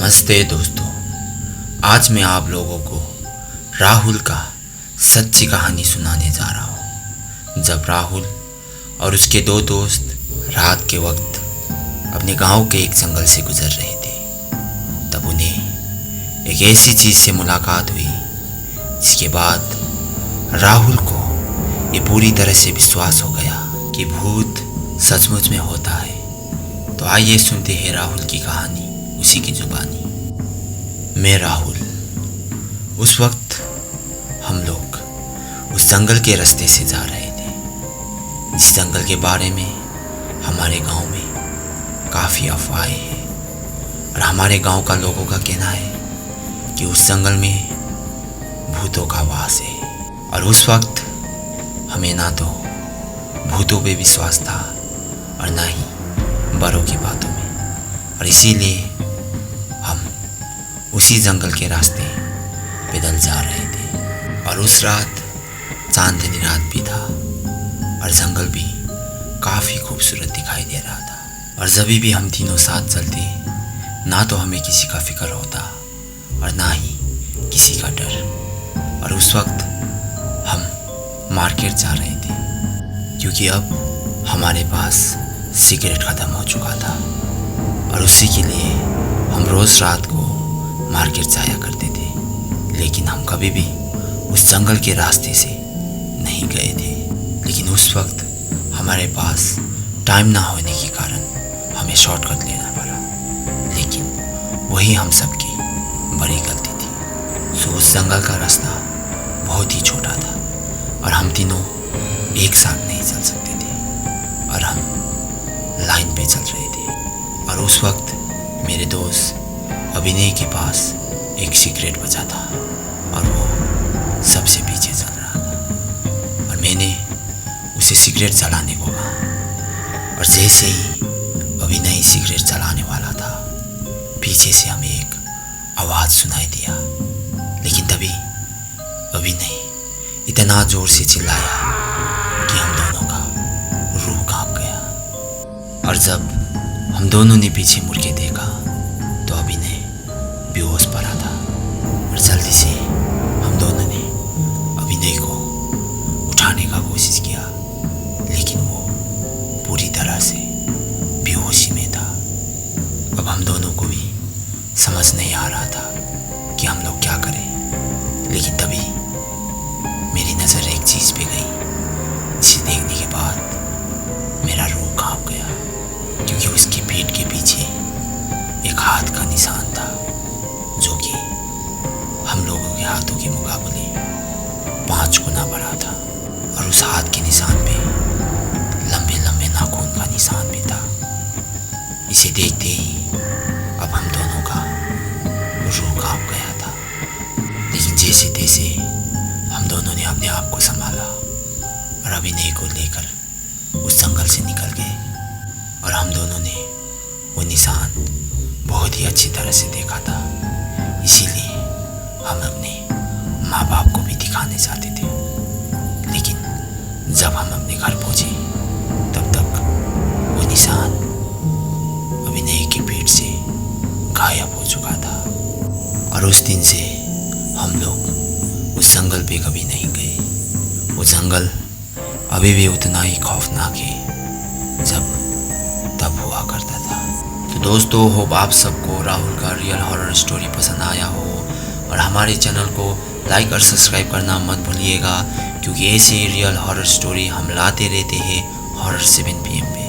नमस्ते दोस्तों। आज मैं आप लोगों को राहुल का सच्ची कहानी सुनाने जा रहा हूँ। जब राहुल और उसके दो दोस्त रात के वक्त अपने गांव के एक जंगल से गुजर रहे थे, तब उन्हें एक ऐसी चीज़ से मुलाकात हुई जिसके बाद राहुल को ये पूरी तरह से विश्वास हो गया कि भूत सचमुच में होता है। तो आइए सुनते हैं राहुल की कहानी उसी की जुबानी। मैं राहुल। उस वक्त हम लोग उस जंगल के रास्ते से जा रहे थे, जिस जंगल के बारे में हमारे गांव में काफ़ी अफवाहें हैं और हमारे गांव का लोगों का कहना है कि उस जंगल में भूतों का वास है। और उस वक्त हमें ना तो भूतों पे विश्वास था और ना ही बड़ों की बातों में, और इसीलिए हम उसी जंगल के रास्ते पैदल जा रहे थे। और उस रात चांदनी रात भी था और जंगल भी काफ़ी खूबसूरत दिखाई दे रहा था। और जब भी हम तीनों साथ चलते, ना तो हमें किसी का फिक्र होता और ना ही किसी का डर। और उस वक्त हम मार्केट जा रहे थे क्योंकि अब हमारे पास सिगरेट ख़त्म हो चुका था और उसी के लिए हम रोज़ रात को मार्केट जाया करते थे। लेकिन हम कभी भी उस जंगल के रास्ते से नहीं गए थे। लेकिन उस वक्त हमारे पास टाइम ना होने के कारण हमें शॉर्टकट लेना पड़ा, लेकिन वही हम सबकी बड़ी गलती थी। सो उस जंगल का रास्ता बहुत ही छोटा था और हम तीनों एक साथ नहीं चल सकते थे और हम लाइन पे चल रहे थे। और उस वक्त मेरे दोस्त अभिनय के पास एक सिगरेट बचा था और वो सबसे पीछे चल रहा था और मैंने उसे सिगरेट जलाने को कहा। और जैसे ही अभिनय सिगरेट जलाने वाला था, पीछे से हमें एक आवाज़ सुनाई दिया। लेकिन तभी अभिनय इतना ज़ोर से चिल्लाया कि हम दोनों का रूह कांप गया। और जब हम दोनों ने पीछे मुड़ के देखा तो अभिनय बेहोश पड़ा था और जल्दी से हम दोनों ने अभिनय को उठाने का कोशिश किया, लेकिन वो पूरी तरह से बेहोशी में था। अब हम दोनों को भी समझ नहीं आ रहा था कि हम लोग क्या करें। लेकिन तभी मेरी नज़र एक चीज़ पे गई, जिसे देखने के बाद मेरा रूह कांप गया, क्योंकि उसकी पीठ के पीछे एक हाथ का निशान था जो कि हम लोगों के हाथों के मुकाबले 5 गुना बड़ा था। और उस हाथ के निशान पे लंबे लंबे नाखून का निशान भी था। इसे देखते ही अब हम दोनों का रूह कांप गया था। लेकिन जैसे तैसे हम दोनों ने अपने आप को संभाला और अभिनय को लेकर उस जंगल से निकल गए। और हम दोनों ने वो निशान बहुत ही अच्छी तरह से देखा था, इसीलिए हम अपने माँ बाप को भी दिखाने चाहते थे। लेकिन जब हम अपने घर पहुँचे तब तक वो निशान अभिनय की पीठ से गायब हो चुका था। और उस दिन से हम लोग उस जंगल पे कभी नहीं गए। वो जंगल अभी भी उतना ही खौफनाक है जब तब हुआ करता था। तो दोस्तों, होप आप सबको राहुल का रियल हॉरर स्टोरी पसंद आया हो और हमारे चैनल को लाइक और सब्सक्राइब करना मत भूलिएगा, क्योंकि ऐसे रियल हॉरर स्टोरी हम लाते रहते हैं हॉरर 7 PM पे।